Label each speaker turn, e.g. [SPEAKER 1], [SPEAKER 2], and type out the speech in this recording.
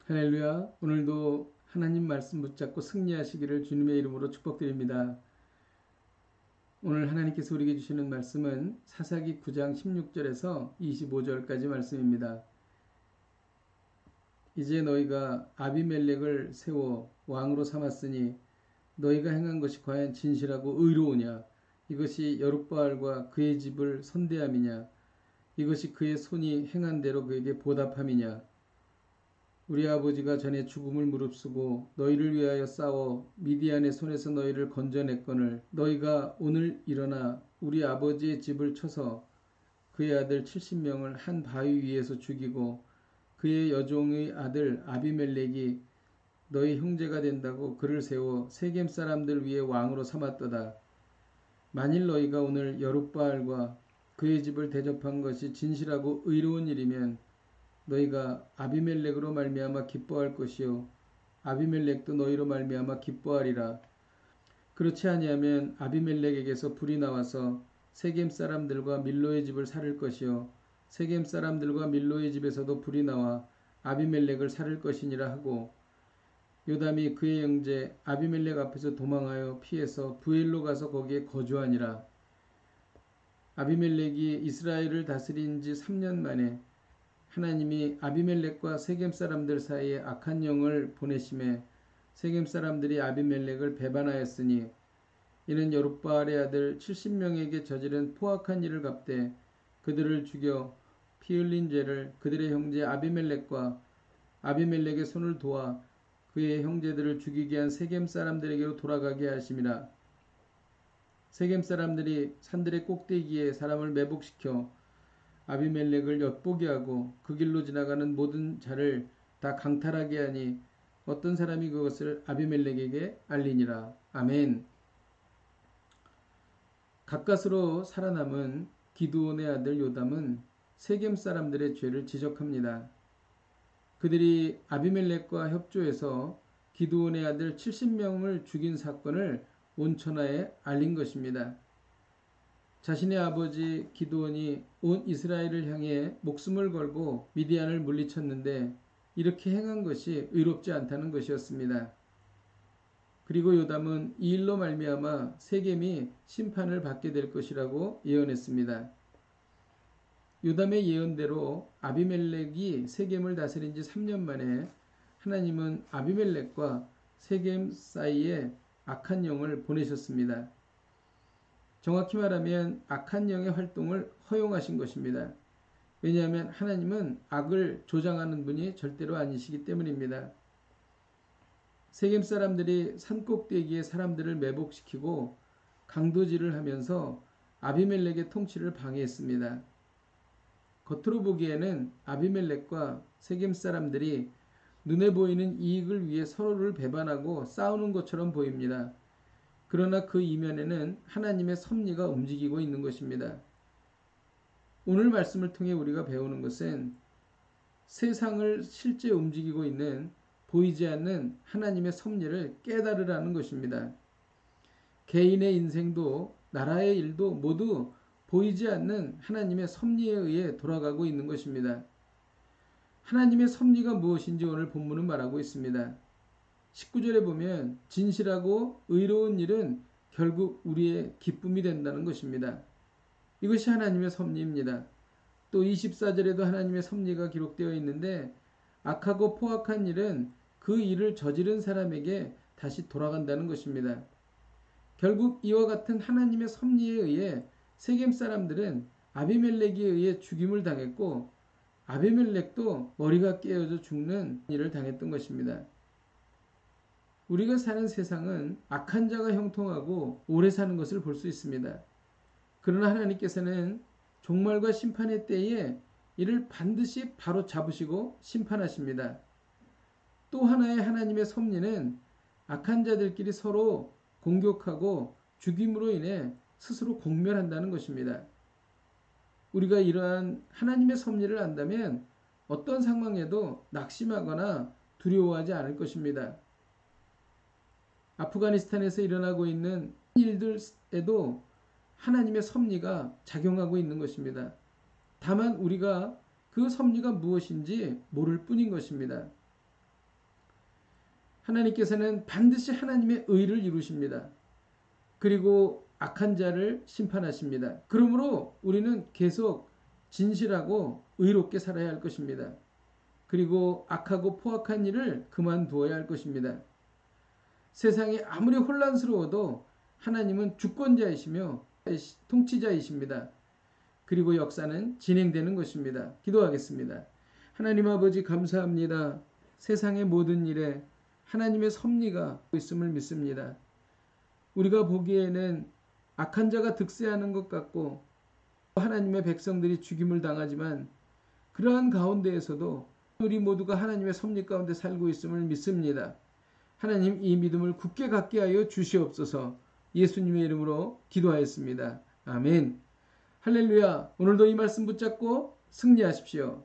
[SPEAKER 1] 할렐루야. 오늘도 하나님 말씀 붙잡고 승리하시기를 주님의 이름으로 축복드립니다. 오늘 하나님께서 우리에게 주시는 말씀은 사사기 9장 16절에서 25절까지 말씀입니다. 이제 너희가 아비멜렉을 세워 왕으로 삼았으니 너희가 행한 것이 과연 진실하고 의로우냐? 이것이 여룻바알과 그의 집을 선대함이냐? 이것이 그의 손이 행한 대로 그에게 보답함이냐? 우리 아버지가 전에 죽음을 무릅쓰고 너희를 위하여 싸워 미디안의 손에서 너희를 건져냈거늘 너희가 오늘 일어나 우리 아버지의 집을 쳐서 그의 아들 70명을 한 바위 위에서 죽이고 그의 여종의 아들 아비멜렉이 너희 형제가 된다고 그를 세워 세겜 사람들 위에 왕으로 삼았도다. 만일 너희가 오늘 여룻바알과 그의 집을 대접한 것이 진실하고 의로운 일이면 너희가 아비멜렉으로 말미암아 기뻐할 것이요 아비멜렉도 너희로 말미암아 기뻐하리라. 그렇지 아니하면 아비멜렉에게서 불이 나와서 세겜 사람들과 밀로의 집을 살을 것이요 세겜 사람들과 밀로의 집에서도 불이 나와 아비멜렉을 살을 것이니라 하고 요담이 그의 형제 아비멜렉 앞에서 도망하여 피해서 부엘로 가서 거기에 거주하니라. 아비멜렉이 이스라엘을 다스린 지 3년 만에 하나님이 아비멜렉과 세겜 사람들 사이에 악한 영을 보내심에 세겜 사람들이 아비멜렉을 배반하였으니 이는 여룻바알의 아들 70명에게 저지른 포악한 일을 갚되 그들을 죽여 피 흘린 죄를 그들의 형제 아비멜렉과 아비멜렉의 손을 도와 그의 형제들을 죽이게 한 세겜 사람들에게로 돌아가게 하심이라. 세겜 사람들이 산들의 꼭대기에 사람을 매복시켜 아비멜렉을 엿보게 하고 그 길로 지나가는 모든 자를 다 강탈하게 하니 어떤 사람이 그것을 아비멜렉에게 알리니라. 아멘. 가까스로 살아남은 기드온의 아들 요담은 세겜 사람들의 죄를 지적합니다. 그들이 아비멜렉과 협조해서 기드온의 아들 70명을 죽인 사건을 온 천하에 알린 것입니다. 자신의 아버지 기드온이 온 이스라엘을 향해 목숨을 걸고 미디안을 물리쳤는데 이렇게 행한 것이 의롭지 않다는 것이었습니다. 그리고 요담은 이 일로 말미암아 세겜이 심판을 받게 될 것이라고 예언했습니다. 요담의 예언대로 아비멜렉이 세겜을 다스린 지 3년 만에 하나님은 아비멜렉과 세겜 사이에 악한 영을 보내셨습니다. 정확히 말하면 악한 영의 활동을 허용하신 것입니다. 왜냐하면 하나님은 악을 조장하는 분이 절대로 아니시기 때문입니다. 세겜 사람들이 산꼭대기에 사람들을 매복시키고 강도질을 하면서 아비멜렉의 통치를 방해했습니다. 겉으로 보기에는 아비멜렉과 세겜 사람들이 눈에 보이는 이익을 위해 서로를 배반하고 싸우는 것처럼 보입니다. 그러나 그 이면에는 하나님의 섭리가 움직이고 있는 것입니다. 오늘 말씀을 통해 우리가 배우는 것은 세상을 실제 움직이고 있는 보이지 않는 하나님의 섭리를 깨달으라는 것입니다. 개인의 인생도 나라의 일도 모두 보이지 않는 하나님의 섭리에 의해 돌아가고 있는 것입니다. 하나님의 섭리가 무엇인지 오늘 본문은 말하고 있습니다. 19절에 보면 진실하고 의로운 일은 결국 우리의 기쁨이 된다는 것입니다. 이것이 하나님의 섭리입니다. 또 24절에도 하나님의 섭리가 기록되어 있는데 악하고 포악한 일은 그 일을 저지른 사람에게 다시 돌아간다는 것입니다. 결국 이와 같은 하나님의 섭리에 의해 세겜 사람들은 아비멜렉에 의해 죽임을 당했고 아비멜렉도 머리가 깨어져 죽는 일을 당했던 것입니다. 우리가 사는 세상은 악한 자가 형통하고 오래 사는 것을 볼 수 있습니다. 그러나 하나님께서는 종말과 심판의 때에 이를 반드시 바로 잡으시고 심판하십니다. 또 하나의 하나님의 섭리는 악한 자들끼리 서로 공격하고 죽임으로 인해 스스로 공멸한다는 것입니다. 우리가 이러한 하나님의 섭리를 안다면 어떤 상황에도 낙심하거나 두려워하지 않을 것입니다. 아프가니스탄에서 일어나고 있는 일들에도 하나님의 섭리가 작용하고 있는 것입니다. 다만 우리가 그 섭리가 무엇인지 모를 뿐인 것입니다. 하나님께서는 반드시 하나님의 의를 이루십니다. 그리고 악한 자를 심판하십니다. 그러므로 우리는 계속 진실하고 의롭게 살아야 할 것입니다. 그리고 악하고 포악한 일을 그만두어야 할 것입니다. 세상이 아무리 혼란스러워도 하나님은 주권자이시며 통치자이십니다. 그리고 역사는 진행되는 것입니다. 기도하겠습니다. 하나님 아버지 감사합니다. 세상의 모든 일에 하나님의 섭리가 있음을 믿습니다. 우리가 보기에는 악한 자가 득세하는 것 같고 하나님의 백성들이 죽임을 당하지만 그러한 가운데에서도 우리 모두가 하나님의 섭리 가운데 살고 있음을 믿습니다. 하나님 이 믿음을 굳게 갖게 하여 주시옵소서. 예수님의 이름으로 기도하였습니다. 아멘. 할렐루야. 오늘도 이 말씀 붙잡고 승리하십시오.